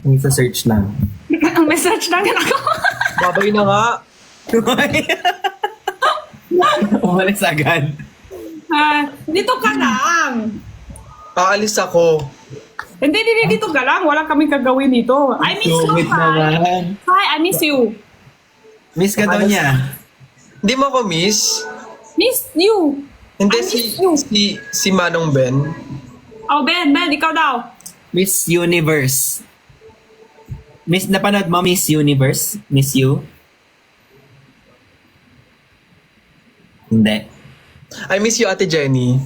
Yung sa search lang. Ang message lang din ako. Babay na nga. Umalis agad. Dito ka lang. Aalis ako. Hindi, dito ka lang. Wala kaming kagawin dito. I miss you, Sungit Hi. naman. Hi, I miss you. Miss ka daw niya. Hindi mo ako miss? Miss you. Hindi I miss you. si Manong Ben. Oh, Ben, ikaw daw. Miss Universe. Miss, napanood mo Miss Universe? Miss You? Hindi. I miss you, Ate Jenny.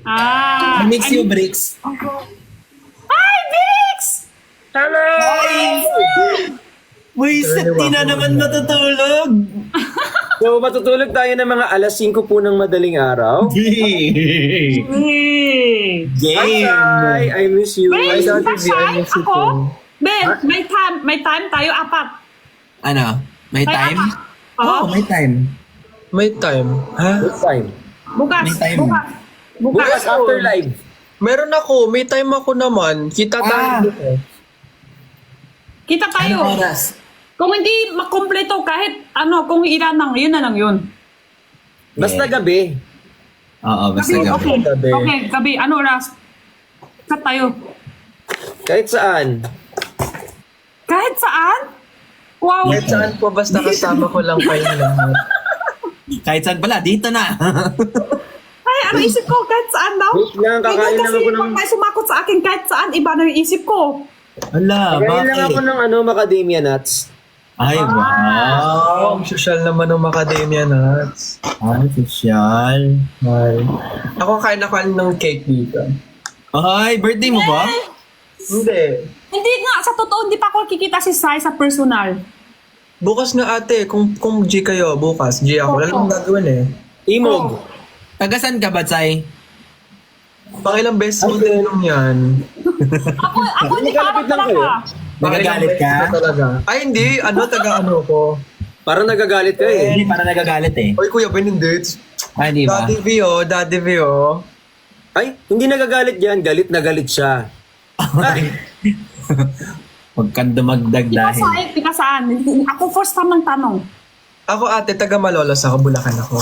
I miss you, Bricks. Hi, Vix! Hello! Wiset, di na naman matutulog. So, matutulog tayo ng mga alas 5 po ng madaling araw. Hey. Hi, I miss you. Ben, I don't Pasay, ako? Ben, may time tayo, apat. Ano? May time? Oo. Oh, may time. May time. Ha? Good time. Bukas, May time. Bukas after live. Meron ako. May time ako naman. Kita tayo. Kita tayo. Anong oras? Kung hindi makumpleto kahit kung ilan lang, yun na lang yun. Basta gabi. Oo, basta gabi. Okay, Gabi. okay, gabi. Ano oras? Kat tayo. Kahit saan. Kahit saan? Wow. Kahit saan po, basta kasama ko lang kayo lahat. Kahit saan pala, dito na. Ay, ano isip ko? Kahit saan daw? Wait lang, kakain lang ako ng... Pag may sumakot sa akin kahit saan, iba na yung isip ko. Hala, Kakain lang ako bakit? ng macadamia nuts. Ay, wow. Ang social naman ng Macadamia Nuts. Ay, social. Ay. Ako kain ng cake dito. Ay, birthday mo ba? Hindi. Hindi nga, sa totoo, hindi pa ako kikita si Sai sa personal. Bukas nga ate, kung G kayo, bukas. G ako. Wala lang gagawin eh. Imog. Tagasan ka ba, Tsai? Pangilang beses mo tinanong yan. Ako hindi pa Nagkalapit lang kayo. talaga. Nagagalit ka? Na talaga. Ay hindi, taga-ano ko. Parang nagagalit ka eh. Hindi, para nagagalit eh. Oy Kuya Ben, hindi. Ay, di ba? Daddy V oh. Ay, hindi nagagalit yan. Galit na galit siya. Huwag kang dumagdag dahil. Tika saan? Ako first time ng tanong. Ako ate, taga Malolos ako, Bulacan ako.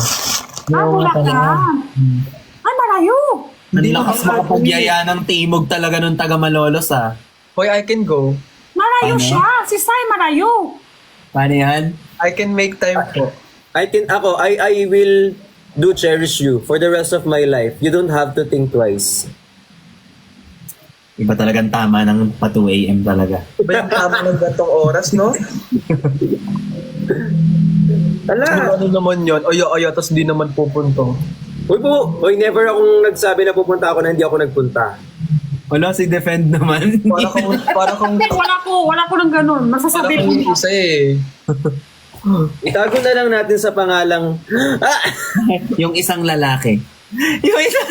Wala ka. Ay, malayo. Ang Hindi lakas naman makapagyaya ng timog talaga nung taga Malolos ah. Hoy, I can go. Malayo Ano? siya. Si Sai malayo. Paano yan? I can make time po. I will do cherish you for the rest of my life. You don't have to think twice. Iba talagang tama ng pa 2 a.m. talaga. Iba yung tama ng gantong oras, no? Ala. Ano naman yun? Oyo, tapos di naman pupunto. Uy, never akong nagsabi na pupunta ako na hindi ako nagpunta. Wala si Defend naman. Para kung Hindi, wala ko ng ganun. Masasabi ko. isa eh. Itago na lang natin sa pangalang... Yung isang lalaki. Yung isa.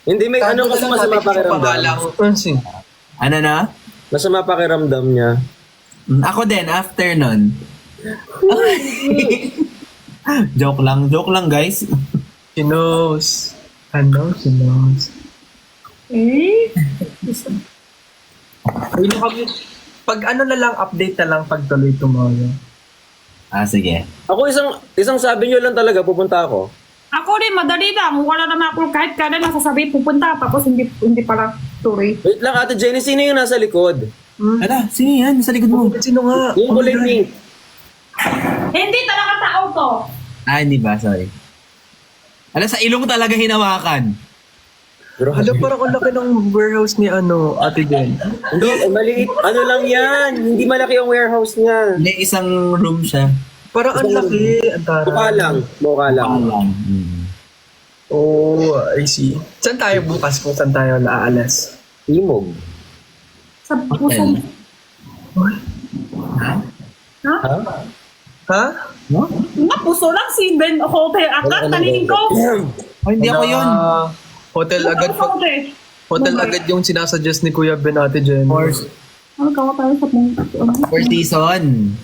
Hindi, may ano kasi masama pakiramdam. Ano na? Masama pakiramdam niya. Ako din, after nun. Joke lang guys. She knows. She knows. Eh? Uy, pag ano na lang, update na lang pag tuloy tomorrow. Sige. Ako isang sabi niyo lang talaga pupunta ako. Ako rin, madali lang. Wala naman ako kahit kailan nasasabi pupunta. Tapos hindi pala tuloy. Wait lang, Ate Jenny, sino yung nasa likod? Ala, sino yan? Sa likod mo. Sino nga? Yung kulay pink. Hindi talaga tao to. Hindi ba? Sorry. Ala, sa ilong talaga hinawakan. Hala, parang ang laki ng warehouse ni Ate Jen. Hindi, maliit. Ano lang yan? Hindi malaki ang warehouse niya. Hindi, isang room siya. Parang ang laki. Ang tara. Mukha lang. Lang. Oh, I see. Saan tayo bukas kung saan tayo aalas? Imog. Sa puso. Ha? Ha? No? Nga, puso lang si Ben Hotel. Akat, talingin ko. Hindi ako yun. Hotel agad. Hotel agad yung sinasuggest ni Kuya Ben, Ate Jen. Ano kawa tayo sa Four season.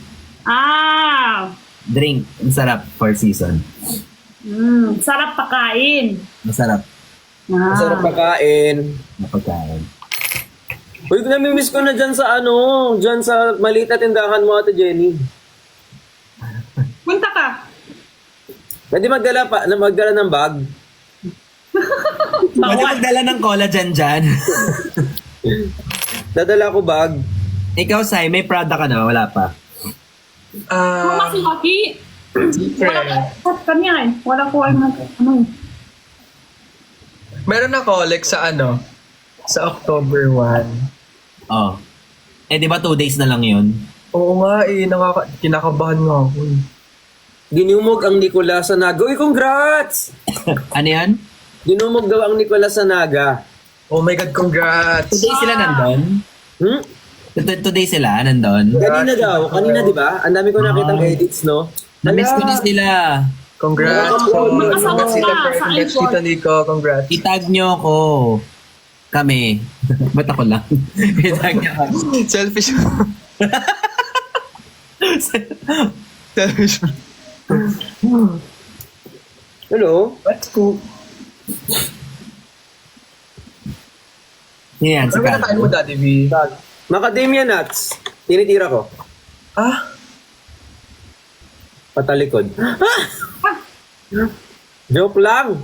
Drink. Ang sarap. 4 season. Sarap pakain. Masarap. Masarap pagkain. Napagkain. Uy, namimiss ko na dyan sa dyan sa maliit na tindahan mo, Ate Jenny. Punta ka. Pwede magdala ng bag. Pwede magdala ng collagen dyan. Dadala ko bag. Ikaw, Sai, may Prada ka na? Wala pa. Mama si Waki. Wala ko kanya eh. Wala ko ano eh. Meron ako, like sa sa October 1. Oh. Eh, di ba 2 days na lang yun? Oo nga kinakabahan nga ako eh. Ginumog ang Nicolas sa Naga. Uy, congrats! Ano yan? Ginumog daw ang Nicolas sa Naga. Oh my God, congrats! 2 days sila nandun? Hmm? 2 days sila nandun? Kanina daw. Kanina, di ba? Ang dami ko nakitang edits, no? Na-miss ko na sila. Congrats! Magkasama Congrats, sila Tita Fer. sa Congrats, iPhone. Tita Nico. Congrats. Itag nyo ako. Kami. Ba't ako lang? Itag nyo ako. Selfish. Selfish. Hello? That's cool. Yan, Ano si ba nakain mo, Daddy V? Macadamia nuts. Tinitira ko. Ah? Patalikod. Ah! Joke lang.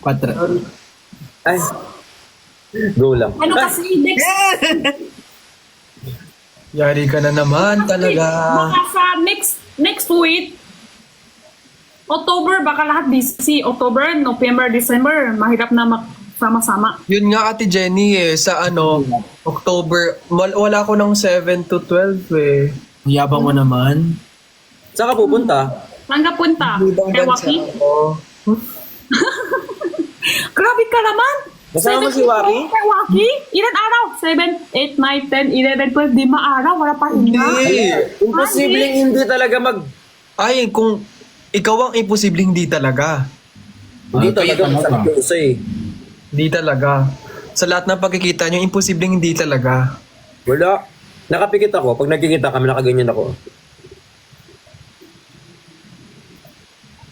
4. Ay. Go lang. Ano kasi Yari ka na naman talaga. Baka sa next week, October, baka lahat busy. October, November, December, mahirap na sama-sama. Yun nga, Ate Jenny sa October, wala ko ng 7 to 12 eh. Yabang mo naman. Saan ka pupunta? Saan ka punta? Ibang Kay bansa Waki? ako. Grabe ka naman! Kasama mo si Waki? Kay Waki? Ilan araw? 7, 8, 9, 10, 11, 12, 5 araw. Wala pa hinga. Hindi. Imposibleng hindi talaga Ay, kung ikaw ang imposibleng hindi talaga. Hindi talaga magsabi eh. Hindi talaga. Sa lahat ng pagkikita nyo, imposibleng hindi talaga. Wala. Nakapikit ako. Pag nagkikita kami, nakaganyan ako.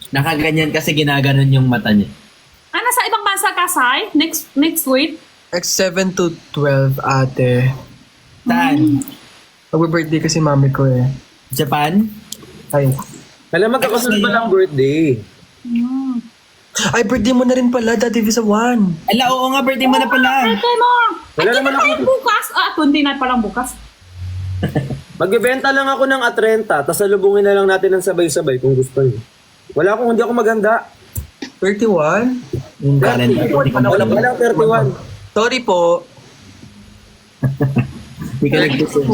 Nakaganyan kasi ginaganon yung mata niya. Ano sa ibang bansa ka, Sai? Next week? Next 7 to 12, ate. Saan? Mag-birthday kasi mami ko eh. Japan? Ay. Alam, magkakasunod pa lang birthday. Ay, birthday mo na rin pala, Daddy V sa 1. Ala, oo nga, birthday mo na pala. Birthday mo! Wala Ay, naman tayo ako. bukas. 29 pa lang bukas. Magbebenta lang ako ng A30, tapos salubungin na lang natin ng sabay-sabay kung gusto niyo. Hindi ako maganda. 31? Yung calendar. Wala 31. Sorry po. Hindi ka nagtusin.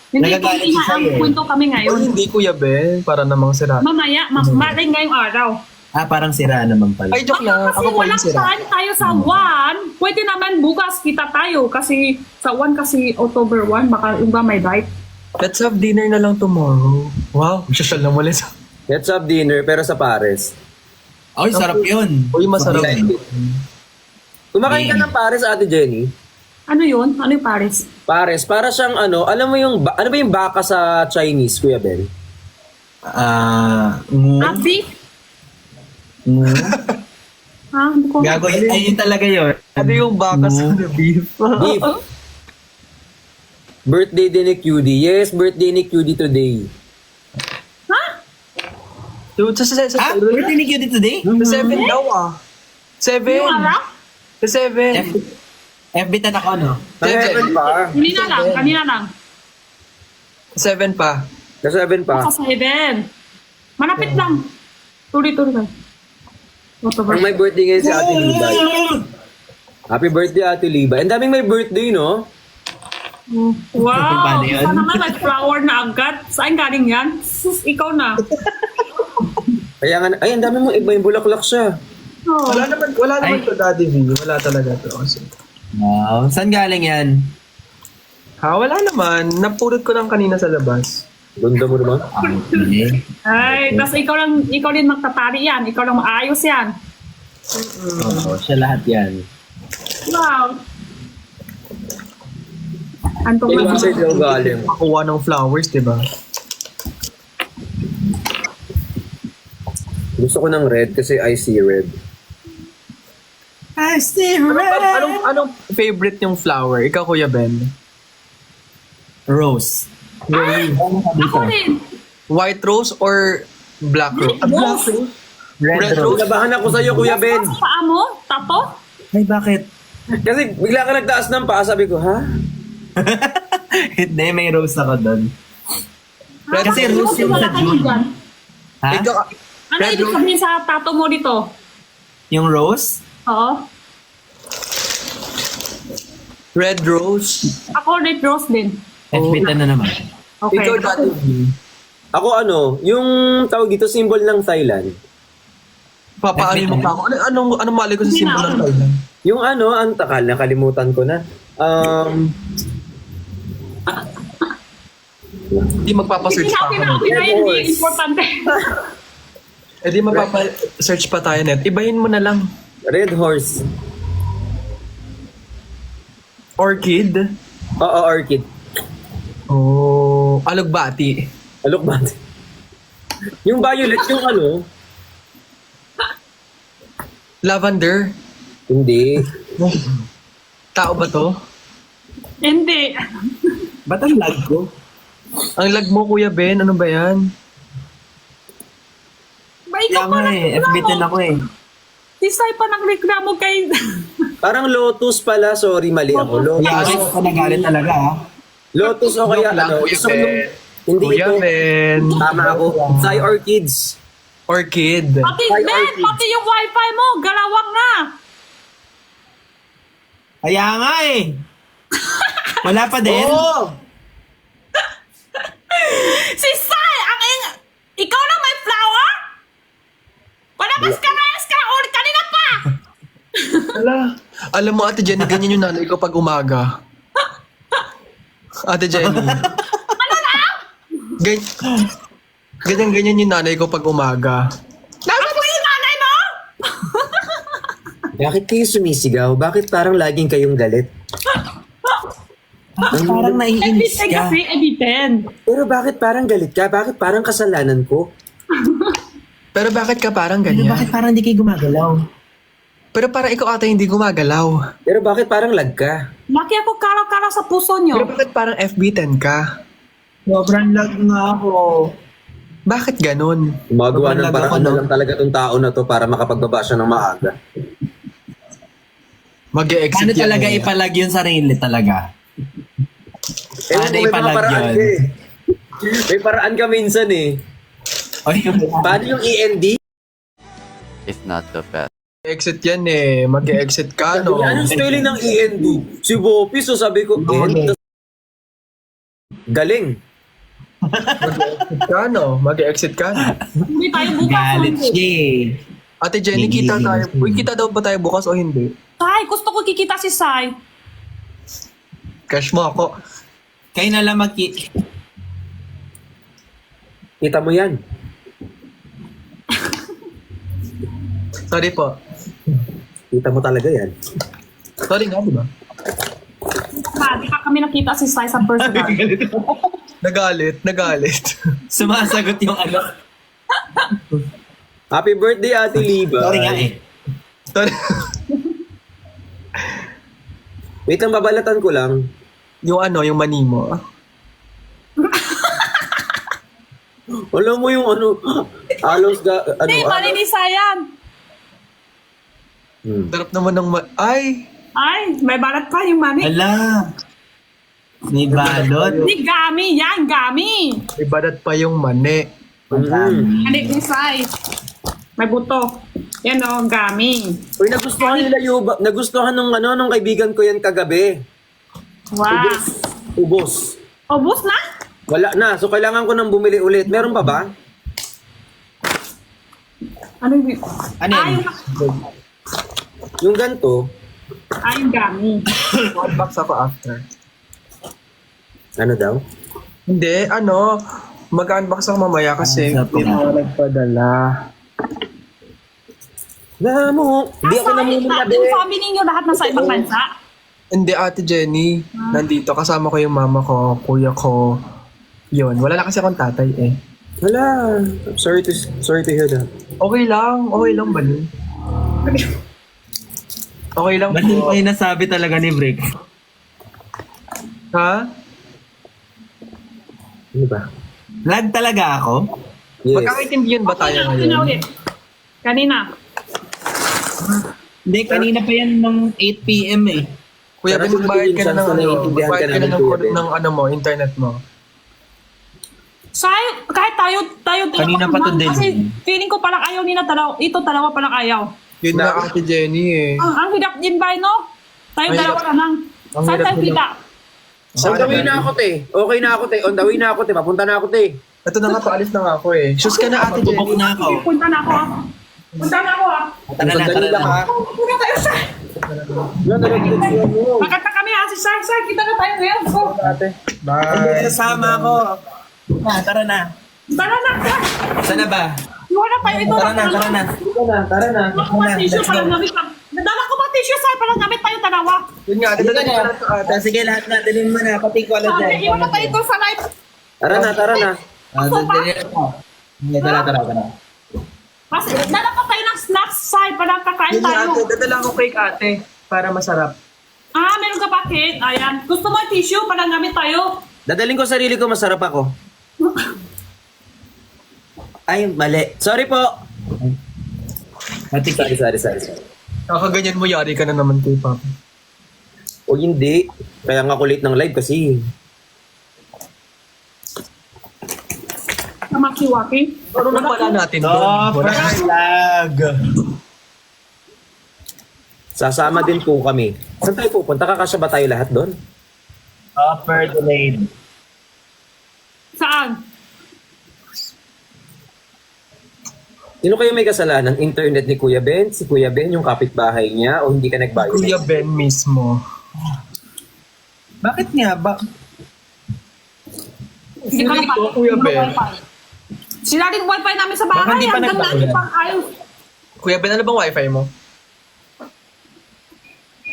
Hindi Nagagalit ko si Sai ang eh. kwento kami Ay, ngayon. hindi Kuya Ben. Para namang sira. Mamaya, maring ngayong araw. Ah, parang sira naman pala. Ay, joke lang. Kasi Ako po yung walang sira. time tayo sa 1. Pwede naman bukas kita tayo kasi sa 1 kasi October 1 baka iba may date. Let's have dinner na lang tomorrow. Wow, masyashal na muli sa... Let's have dinner, pero sa Pares. Ay, sarap yun. Uy, masarap. Kumakain ka ng Pares, Ate Jenny? Ano yun? Ano yung Paris? Pares, para siyang alam mo yung, ano ba yung baka sa Chinese, Kuya Ben? Beef? Ha? Hindi ko. Gago, ayun talaga yun. Ano yung baka sa beef? Beef. Birthday din ni QD. Yes, birthday ni QD today. Ha? Dude, sa Ah, birthday ni Cutie today? 7 daw ah. 7. Yung araw? Sa 7. FB tan ako, no? Sa 7 pa. Kanina lang. 7 pa. Sa 7 pa. Sa 7. Manapit lang. Tuloy-tuloy lang. Ang may birthday ngayon si Ate Libay. Happy birthday, Ate Libay. Ang daming may birthday, no? Wow! Paano yun? Isa naman may flower na agad. Saan galing yan? Sus, ikaw na. Kaya nga, ay, ang dami mo, iba yung bulaklak siya. Oh. Wala naman to, Daddy V. Wala talaga to. Kasi. Wow. Saan galing yan? Ha, wala naman. Napulot ko lang kanina sa labas. Ganda mo naman. Okay. Ay, tapos ikaw din magtatari yan. Ikaw lang maayos yan. Oo, siya lahat yan. Wow. Antong Kaya mo sa'yo galing. Makuha ng flowers, di ba? Gusto ko ng red kasi I see red. I see red. Anong favorite yung flower? Ikaw, Kuya Ben? Rose. Ako rin. White rose or black rose? Rose. Red rose? Kinabahan ako sa'yo, Kuya Ben. Sa paa mo? Tato? Ay, bakit? Kasi bigla ka nagtaas ng paa, sabi ko, ha? Hindi, may rose ako doon. Kasi rose yung wala sa kayo June. dyan. Ha? Ikaw, Ano Red ibig rose? sabihin sa tato mo dito? Yung rose? Oo. red rose. Ako red rose din. FB10 na naman. Okay. Ikaw, Daddy. Ako yung tawag dito, symbol ng Thailand. Papaano mo pa ako? Anong mali ko sa Hindi symbol na ng ako. Thailand? Yung ang takal, nakalimutan ko na. Hindi magpapasearch pa ako. Hindi na, hindi importante. Eh di magpapa-search pa tayo net. Ibahin mo na lang. Red horse. Orchid. Oo, orchid. Oh, alugbati. Alok ba? Yung violet, yung Lavender. Hindi. Tao ba to? Hindi. Ba't ang lag ko? Ang lag mo, Kuya Ben, ano ba yan? Ba, Kaya ikaw pa nga eh, FB10 ako eh. Si Sai pa nagreklamo kay... Parang lotus pala, sorry, mali ako. Kaya Lotus. ako nagalit talaga ha. Lotus o kaya Joke lang, Kuya isang Ben. hindi Kuya ito. Ben. Tama ako. Thai orchids. Orchid. Pati, Ay, Ben, orchid. pati yung wifi mo, galawang na. Kaya nga eh. Wala pa din. Oo! Si Sai, ikaw na may flower? Wala mas ka, or kanina pa. Alam mo, Ate Jenny, ganyan yung nanay ko pag umaga. Ate Jenny. Ano na? Ganyan yung nanay ko pag umaga. Ako yung nanay mo? Bakit kayo sumisigaw? Bakit parang laging kayong galit? Parang naiinis Edited ka. kasi, edited. Pero bakit parang galit ka? Bakit parang kasalanan ko? Pero bakit ka parang Bakit ganyan? parang hindi kayo gumagalaw? Pero parang ikaw ata hindi gumagalaw. Pero bakit parang lag ka? Laki ako kara-kara sa puso Pero nyo. bakit parang FB10 ka? Sobrang lag nga ako. Bakit ganun? Gumagawa ng Sobrang paraan lago, na no? lang talaga tong tao na to para makapagbaba siya ng maaga. Mag-e-exit Paano yan talaga eh. ipalag yun sarili talaga? Ewan Paano ko, may mga ipalag paraan yun? ka eh. May paraan ka minsan eh. Oy, Paano yung END? if not the best. Exit yan eh. Mag-e-exit ka, no? Anong spelling ng END? Si Bopi, so sabi ko, END. Galing. Mag-e-exit ka, no? Mag-e-exit ka, no? Hindi tayo bukas. galit Sunday. siya eh. Ate Jenny, kita tayo. Uy, kita daw ba tayo bukas o hindi? Sai, gusto ko kikita si Sai. Cash mo ako. Kayo na lang Kita mo yan. Sorry po. Kita mo talaga yan. Sorry nga, di ba? Di pa kami nakita si Sai sa personal. Nagalit. Sumasagot yung ano. Happy birthday, Ate Liba. Sorry nga eh. Sorry. Wait lang, babalatan ko lang. Yung mani mo. Alam mo yung halos Hindi, mali ni Sai yan. Sarap naman ng Ay! Ay, may balat pa yung mani. Ala. May balot. Hindi, gami yan, gami. Ibadat pa yung mani. Hindi ni Sai. May buto. Yan o, gami. Uy, nagustuhan nung kaibigan ko yan kagabi. Wow. Ubos. Ubus na? Wala na. So, kailangan ko nang bumili ulit. Meron pa ba? Ano yung... Ano yun? Yung ganto, Yung gami. One box ako after. ano daw? Hindi, mag-unbox ako mamaya kasi Sa may mga nagpadala. Hindi ako namumula, Yung family ninyo lahat nasa ibang bansa. Hindi, Ate Jenny. Nandito, kasama ko yung mama ko, kuya ko. Yun, wala lang kasi akong tatay eh. Wala. Sorry to hear that. Okay lang ba nun? Okay lang Ba't hindi po. pa yung nasabi talaga ni Brick? Ha? Ano ba? Lag talaga ako? Yes. Magkakaintindihan ba tayo Kanina ngayon? ulit. Kanina. Hindi, kanina pa yan ng 8 p.m. eh. Kuya Pero Ben, magbayad ka na ng chance na ano, naiintindihan magbayad ka ka na namin, ng, Kuya Ben. ng ano mo, internet mo. Kahit tayo Kanina pa to din. Kasi feeling ko parang ayaw nila ito dalawa parang ayaw. Yun na Ate Jenny eh. Ang hirap din ba, no? Tayo Ang dalawa hirap. na lang. Ang Saan hirap tayo nila. kita? On the way na ako, te. Okay na ako, te. On the way na ako, te. Papunta na ako, te. Ito na nga, paalis na nga ako eh. Shoes ka na Ate Bubok Jenny. na ako. Punta na ako, ha? Punta na ako, ha? Tara na, Sandali tara lang, na. ha? Punta tayo sa... Yan, nalagyan mo. Magkata kami, ha? Si Sai, kita na tayo ngayon. Go. Ate. Bye. Sasama ako. Tara na. Tara na, Sai. Sana ba? Iwan na tayo ito. Tara na, tara na. Tara na. Dala ko ba tissue para gamit ka? Nadala ko ba tissue, Sai, para gamit tayo dalawa? Yun nga, Ate Jenny. Sige, lahat na. Dalhin mo na. Pati ko alam Sabi, iwan na tayo ito sa live. Tara na, tara na. Tara, tara. Kasi dala pa tayo ng snacks, Sai, para kakain Yun nga, tayo. Ate. Dadala ko cake Ate. Para masarap. Ah, meron ka pa cake? Ayan. Gusto mo yung tissue para gamit tayo? Dadaling ko sarili ko, masarap ako. Ay, mali. Sorry po. Pati Sorry. Kakaganyan mo, yari ka na naman kay Papa. O hindi. Kaya nga kulit ng live kasi. Namaki-waki. Ano na pala natin doon? Super lag. Sasama din po kami. Saan tayo pupunta? Kakasya ba tayo lahat doon? Super delayed. Saan? Sino kayo may kasalanan? Internet ni Kuya Ben? Si Kuya Ben, yung kapitbahay niya? O hindi ka nagbayad? Kuya Ben mismo. Bakit nga ba? Hindi ka Hindi na ko, Kuya Ben. Sila rin wifi namin sa Baka bahay. hindi pa Hanggang nagbayad. lagi pang ayaw. Kuya Ben, ano bang wifi mo?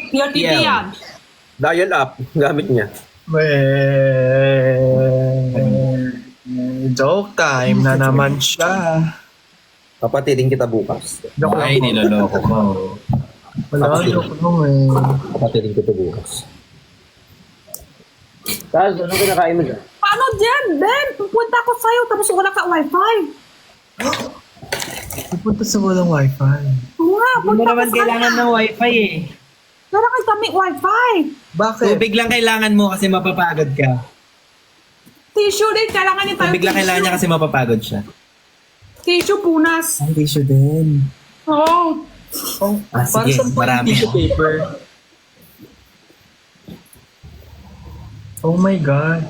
PRTT Yeah. yan. Dial up. Gamit niya. Joke time na naman siya. Papatidin kita bukas. Joke Ay, lang po. niloloko ko. Wala, joke lang eh. Papatidin kita bukas. Taz, anong kinakain mo dyan? Paano dyan, Ben? Pupunta ako sa'yo tapos wala ka wifi. Pupunta sa walang wifi. Oo nga, Hindi mo punta naman ako kailangan sana. ng wifi eh. Kailangan kami wifi. Bakit? Tubig lang kailangan mo kasi mapapagod ka. Tissue din, kailangan niya tayo. Tubig lang kailangan niya kasi mapapagod siya. Tissue punas. Ang tissue din. Oo. Oh, Ah, para sige, saan po yung marami. tissue paper? Oh my God.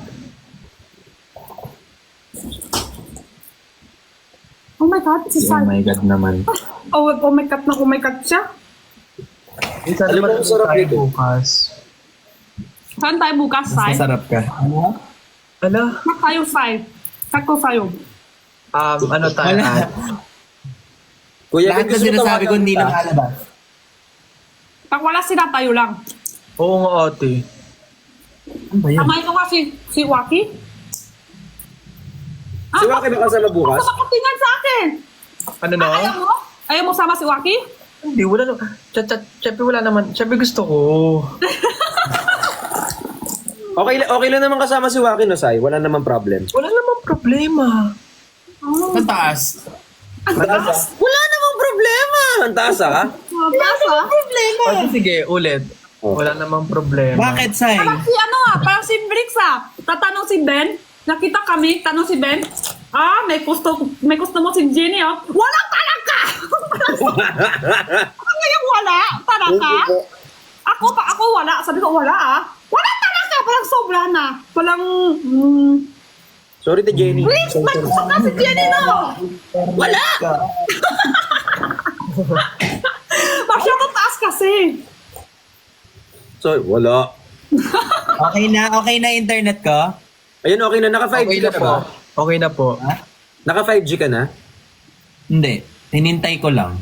Oh my God, si Oh Sai. my God naman. Oh my God siya. Isa Alam mo, naman ang sarap tayo nito. bukas. Saan tayo bukas, Mas Sai? masarap ka. Ala, Saan tayo, Sai? Saan ko sa'yo? ano tayo? Wala. Kuya Lahat Ben, na gusto mo sinasabi ko tawagan hindi kita? lumalabas. Pag wala sila, tayo lang. Oo nga ate. Ano ba yun? Kamay ko nga si Waki. Si Waki ba kasama bukas? Basta makatingan sa akin. Ano na? Ayaw mo? Ayaw mo sama si Waki? Hindi, wala naman. Siyempre wala naman. Siyempre gusto ko. Okay lang naman kasama si Waki, no, Sai? Wala naman problem. Wala naman problema. Oh, Ang taas. ang taas. Wala namang problema! Ang taas, ha? Wala namang problema. Kasi sige, ulit. Oh. Wala namang problema. Bakit, Sai? Parang si parang si Brix tatanong si Ben. Nakita kami, tanong si Ben. May gusto mo si Jenny, oh. Wala talaga! Ano yung wala? Talaga? Ako wala. Sabi ko, wala Wala talaga! Parang sobra na. Parang, Sorry, te Jenny. Brix, may gusto ka si Jenny, no? Wala! Masyadong taas kasi. Sorry, wala. Okay na internet ko? Ayun, okay na. Naka 5G Okay ka na na po. ba? Okay na po. Naka 5G ka na? Hindi. Hinintay ko lang.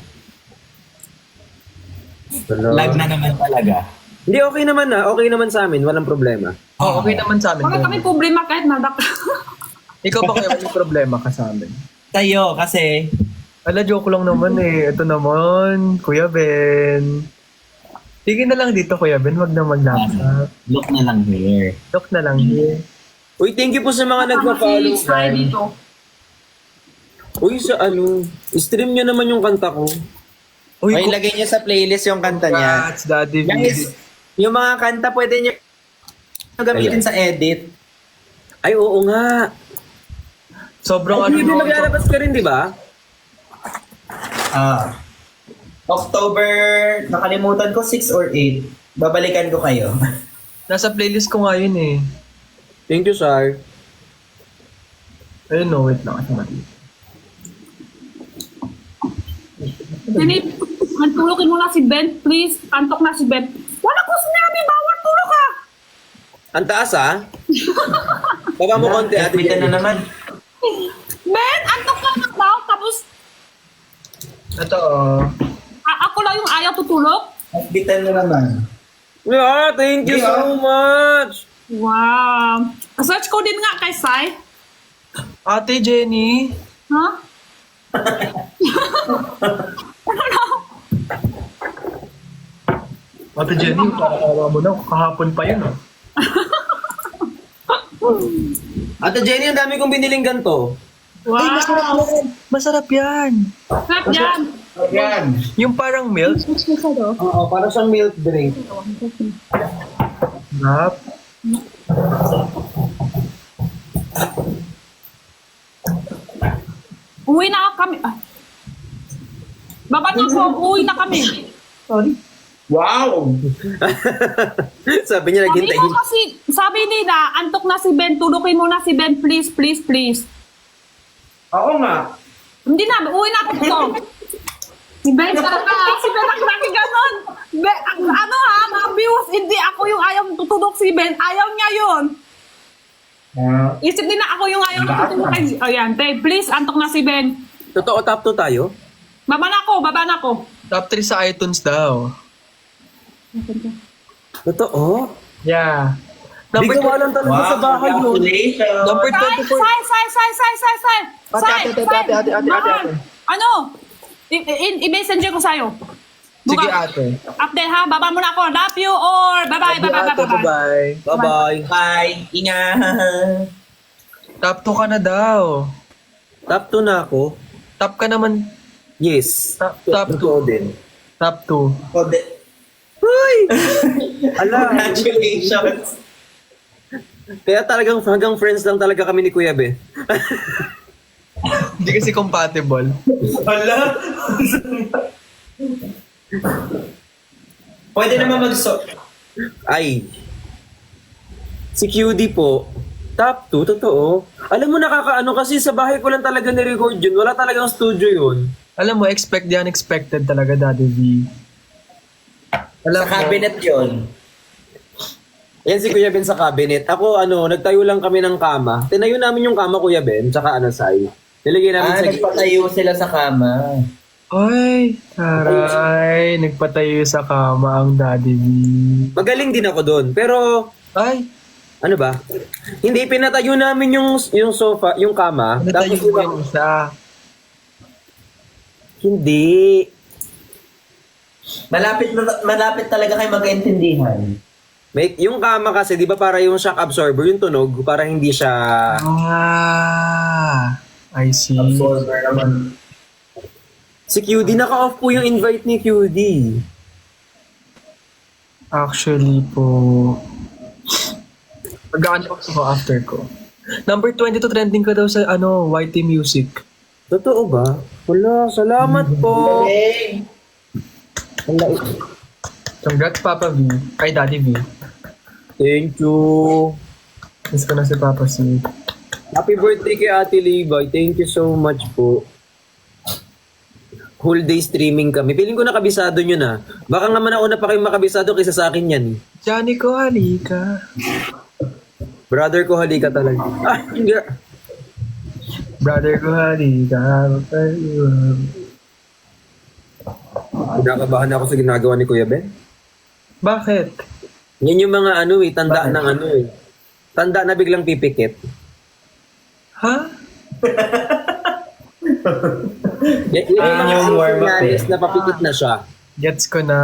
Lag na naman talaga. Hindi, okay naman na. Okay naman sa amin. Walang problema. Oh, okay naman sa amin. Wala kami problema kahit nadak. Ikaw ba kaya may problema ka sa amin? Tayo kasi Ala, joke lang naman eh. Ito naman, Kuya Ben. Sige na lang dito, Kuya Ben. Wag na maglaptop. Look na lang here. Look na lang here. Uy, thank you po sa mga nagpa-follow. Si Sai dito. Uy, sa stream nyo naman yung kanta ko. Uy, May lagay niya sa playlist yung kanta niya. congrats, Daddy V. Guys, yung mga kanta pwede niyo gamitin sa edit. Ay, oo nga. Sobrang Ay, hindi ano. maglalabas ka rin, di ba? October, nakalimutan ko 6 or 8. Babalikan ko kayo. Nasa playlist ko nga yun eh. Thank you, Sar. Ayun, no, wait lang. Kasi mati. Sinip, tulokin mo na si Ben, please. Antok na si Ben. Wala ko sinabi, bawat tulog ka. Ang taas, ha? Baba mo konti, ate. Bitan na naman. Ben, antok na daw. Tapos, Ito, ako lang yung ayaw tutulog. Bitan na naman. Yeah, thank you so much. Wow. Search ko din nga kay Sai. Ate Jenny. Ha? Ate Jenny, parang mo na. Kahapon pa yun, ah. Ate Jenny, ang dami kong biniling ganito. Wow. Ay, masarap yan. Masarap yan. Sarap yan. Yan. Yung parang milk. Oo, para siyang milk drink. Sarap. Uwi na kami. Ah. Baba na po, uwi na kami. Sorry. Wow! Sabi niya, Sabi naghintay. mo kasi, sabi nila, antok na si Ben, tulukin mo na si Ben, please, please, please. Oo nga. Hindi na, uwi na ako dito. Si Ben, talaga, si Ben ang laki ganon. Ano ha, mga views, hindi ako yung ayaw tutulog si Ben, ayaw niya yun. Isip din na ako yung ayaw tutulog kay, ayan, te, please, antok na si Ben. Totoo, top 2 tayo? Baba na ako. Top 3 sa iTunes daw. Totoo? Yeah. Di Number ko alam talaga sa bahay yun. Congratulations. Number Sai, 24. Sai. Ate. Mahal. Ano? I-messenger ko sa'yo. Sige, Buka. ate. Update ha, baba mo na ako. Love you or bye-bye, bye-bye, Ate, bye-bye. bye-bye. Bye-bye. Bye. Ingat. Top 2 ka na daw. Top 2 na ako. Top ka naman. Yes. Top Totoo 2. din. Top 2. Ala, Congratulations. kaya talagang hanggang friends lang talaga kami ni Kuya Be. Hindi kasi compatible. Wala. Pwede naman Ay. Si QD po, top 2, totoo. Alam mo, nakakaano kasi sa bahay ko lang talaga ni-record yun. Wala talagang studio yun. Alam mo, expect the unexpected talaga, Daddy V. Alam Sa cabinet yun. Yan si Kuya Ben sa cabinet. Ako, nagtayo lang kami ng kama. Tinayo namin yung kama, Kuya Ben, tsaka Sai. Nilagay namin sa Nagpatayo sila sa kama. Ay, taray. Nagpatayo sa kama ang Daddy V. Magaling din ako doon. Pero, Ay, ano ba? Hindi, pinatayo namin yung sofa, yung kama. natayo Tapos mo yung isa. Hindi. Malapit talaga kayo magkaintindihan. Yung kama kasi, di ba para yung shock absorber, yung tunog, para hindi siya... Ah, I see. Absorber naman. Si QD, naka-off po yung invite ni QD. Actually po, mag-unbox ako after ko. Number 22 trending ka daw sa YT Music. Totoo ba? Wala, salamat po. Hey. Wala, Congrats, Papa V. Ay, Daddy V. thank you. Miss ko na si Papa C. Happy birthday kay Ate Levi. Thank you so much po. Whole day streaming kami. Feeling ko nakabisado nyo na. Baka nga manauna pa kayo makabisado kaysa sa akin yan. Johnny ko, halika. Brother ko, halika talaga. Ah, hindi. Brother ko, halika. Kinakabahan ako sa ginagawa ni Kuya Ben. Bakit? Yan yung mga tanda ng Tanda na biglang pipikit. Ha? Yan yung mga yung warm-up senyales na papikit na siya. Gets ko na.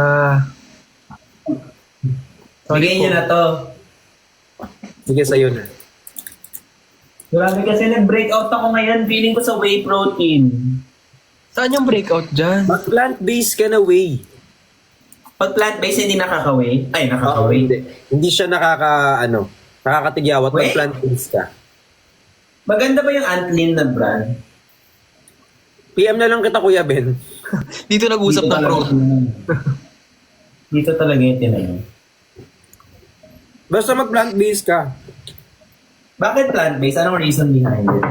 Sorry Bigay po. nyo na to. Sige, sa'yo na. Grabe kasi nag-breakout ako ngayon. Feeling ko sa whey protein. Saan yung breakout dyan? Mag plant-based ka na way. Pag plant-based, hindi nakaka-whey. Ay, Oo, nakaka-whey. hindi siya nakakatigyawat Wait. ng plant-based ka. Maganda ba yung Antlim na brand? PM na lang kita, Kuya Ben. Dito nag-usap ng pro. Dito talaga yung tinayin. Basta mag plant-based ka. Bakit plant-based? Anong reason behind it?